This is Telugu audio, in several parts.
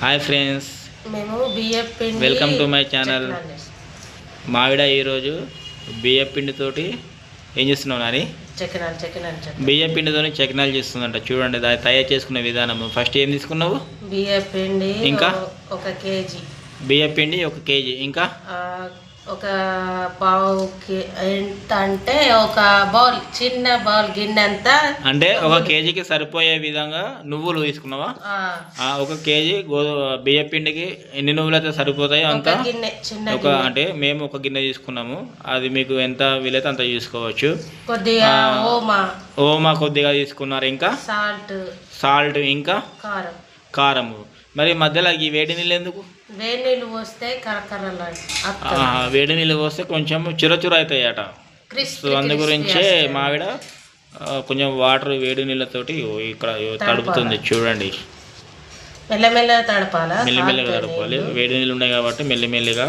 హాయ్ ఫ్రెండ్స్, మేము బియ్యం పిండి వెల్కమ్ టు మై ఛానల్. మావిడ ఈరోజు బియ్యం పిండితోటి ఏం చేస్తున్నావు నాని? బియ్యం పిండితో చకినాలు చేస్తుందంట. చూడండి దాన్ని తయారు చేసుకునే విధానం. ఫస్ట్ ఏం తీసుకున్నావు? బియ్యం పిండి ఇంకా 1 కేజీ, బియ్యం పిండి 1 కేజీ, ఇంకా ఒక పావు ఎంత అంటే ఒక బౌల్, చిన్న బౌల్ గిన్నె అంతా, అంటే 1 కేజీకి సరిపోయే విధంగా నువ్వులు తీసుకున్నావా? 1 కేజీ బియ్యం పిండికి ఎన్ని నువ్వులు అయితే సరిపోతాయో అంత అంటే మేము 1 గిన్నె తీసుకున్నాము. అది మీకు ఎంత వీలైతే అంత తీసుకోవచ్చు. కొద్దిగా ఓమా కొద్దిగా తీసుకున్నారు, ఇంకా సాల్ట్, ఇంకా కారము. మరి మధ్యలో ఈ వేడి నీళ్ళు ఎందుకు? వేడి నీళ్ళు పోస్తే వేడి నీళ్ళు పోస్తే కొంచెం చురచుర అవుతాయి అట. సో అందు గురించే మావిడ కొంచెం వాటర్ వేడి నీళ్ళతోటి ఇక్కడ తడుపుతుంది. చూడండి, మెల్లమెల్లగా తడపాలి. వేడి నీళ్ళు ఉన్నాయి కాబట్టి మెల్లిమెల్లిగా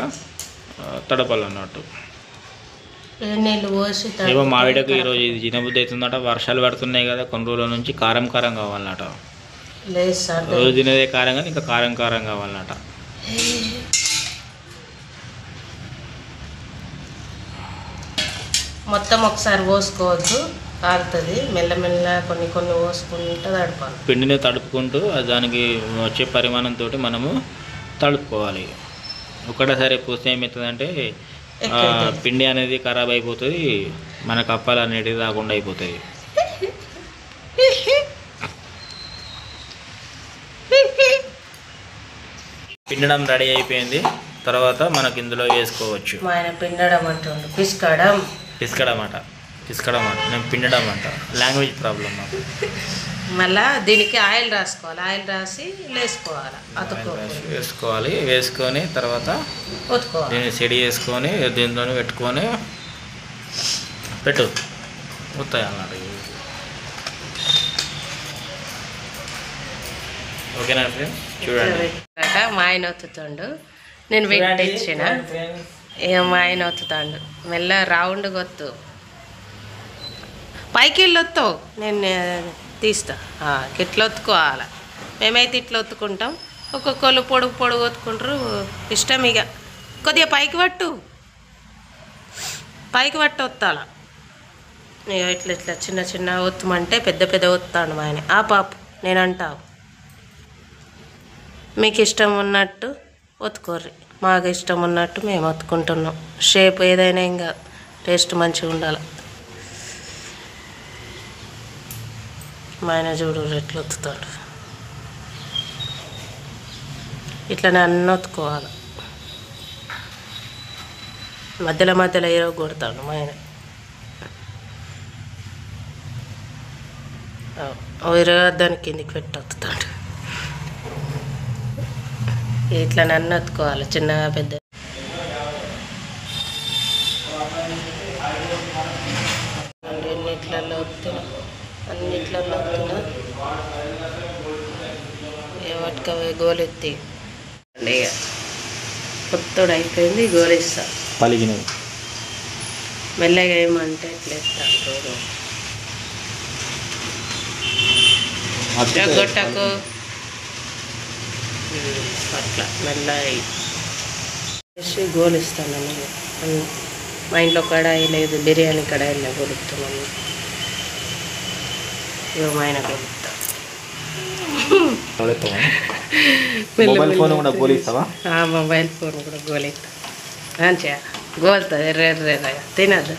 తడపాలన్నట్టు. నీళ్ళు పోసి ఏమో మావిడకు ఈరోజు ఇది తినబుద్ధి అవుతుందట. వర్షాలు పడుతున్నాయి కదా, కొన్ని రోజుల నుంచి కారం కావాలన్నట. రోజు తినేదే కారం కానీ ఇంకా కారం కావాలన్నట. మొత్తం ఒకసారి పోసుకోవద్దు, కాలుతుంది. మెల్లమెల్ల కొన్ని పోసుకుంటూ తడపాలి. పిండిని తడుపుకుంటూ దానికి వచ్చే పరిమాణంతో మనము తడుపుకోవాలి. ఒకటేసారి పోస్తే ఏమవుతుందంటే పిండి అనేది ఖరాబ్ అయిపోతుంది, మనకు అప్పాలు అనేటివి రాకుండా అయిపోతుంది. పిండడం రెడీ అయిపోయింది. తర్వాత మనకి ఇందులో వేసుకోవచ్చు. పిసకడం అంట, నేను పిండడం అంట. లాంగ్వేజ్ ప్రాబ్లం నాకు. మళ్ళా దీనికి ఆయిల్ రాసుకోవాలి. ఆయిల్ రాసి వేసుకోవాలి. వేసుకొని తర్వాత దీన్ని సెడి చేసుకొని దీంతో పెట్టుకొని వస్తాయి అన్నమాట. ఓకేనా ఫ్రెండ్స్? చూడండి, మా ఆయన ఒత్తుతాడు, నేను పెట్టించిన. ఇక మా ఆయన ఒత్తుతాడు. మెల్ల రౌండ్ గొత్తు, పైకి వెళ్ళి ఒత్తావు, నేను తీస్తా. ఇట్లా ఒత్తుకోవాలి. మేమైతే ఇట్లా ఒత్తుకుంటాం. ఒక్కొక్కళ్ళు పొడుగు ఒత్తుకుంటారు, ఇష్టం. ఇక కొద్దిగా పైకి పట్టు ఒత్తాల. ఇక ఇట్లా చిన్న ఒత్తుమంటే పెద్ద ఒత్తాడు మా ఆయన. పాపు నేను అంటావు, మీకు ఇష్టం ఉన్నట్టు ఒత్తుకోర్రి, మాకు ఇష్టం ఉన్నట్టు మేము ఒత్తుకుంటున్నాం. షేప్ ఏదైనా ఇంకా టేస్ట్ మంచిగా ఉండాలి. మా ఆయన చూడు ఎట్లా ఒత్తుతాడు. ఇట్లనే అన్నీ ఒత్తుకోవాలి. మధ్యలో ఏరో కొడతాడు మా ఆయన. దాని కిందికి పెట్టి ఒత్తుతాడు. ఇట్లా నన్ను ఒత్తుకోవాలి, చిన్నగా పెద్ద. అన్నిట్లలో ఒత్తిన వాటికి గోలెత్తి ఇక కొత్తడు అయిపోయింది. గోలిస్తా పలిగినవి మెల్లగా ఏమంటే ఇట్లా ఇస్తాను. గొట్టకు అట్లా మెల్లగా వేసి గోలిస్తాను. మా ఇంట్లో కడాయి లేదు, బిర్యానీ కడాయిలో గొలుపుతున్నాను. మా ఆయన గొలుపుతా. మొబైల్ ఫోన్ కూడా గోలిస్తా. మంచిగా గోలుతుంది. ఎర్రగా తినద్దు.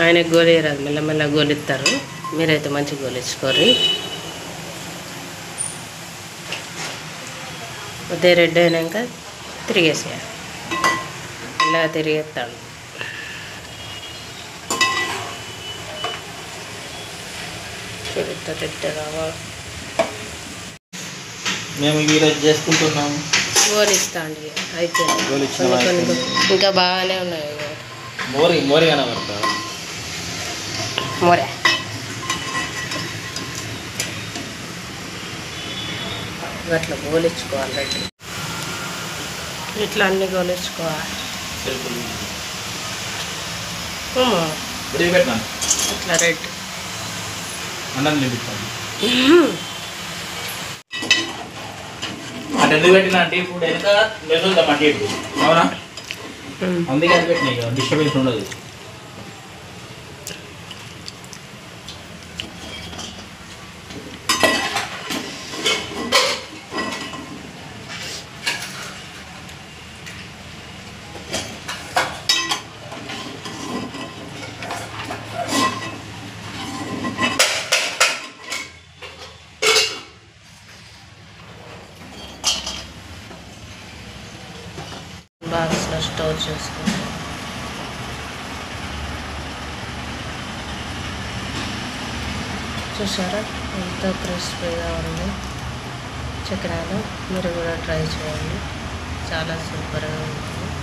ఆయన గోలేరాదు, మెల్లమెల్ల గోలిస్తారు. మీరైతే మంచిగా గోలించుకోర్రి. అదే రెడ్ అయినాక తిరిగేసేయాలి. ఇలా తిరిగేస్తాడు. రావాలి. మేము ఈరోజు చేసుకుంటున్నాము. గోలిస్తా అండి. అయిపోయింది. ఇంకా బాగానే ఉన్నాయి. మోరి కనబడతా మోరే అట్లా గోలించుకోవాలి. ఇట్లా అన్నీ గోలించుకోవాలి. పెట్టినా ఇట్లా రెడ్ అన్నం తినిపిస్తాను. అంటే ఎందుకు పెట్టినా అంటే ఇప్పుడు ఎంత మెదులుతాం అంటే ఇప్పుడు అవునా, అందుకే అది పెట్టినాయి కదా, డిస్టర్బెన్స్ ఉండదు. బాక్స్లో స్టోర్ చేసుకుంటాం. చూసారా ఎంతో క్రిస్పీగా ఉంది చక్రాలు. మీరు కూడా ట్రై చేయండి, చాలా సూపర్గా ఉంటుంది.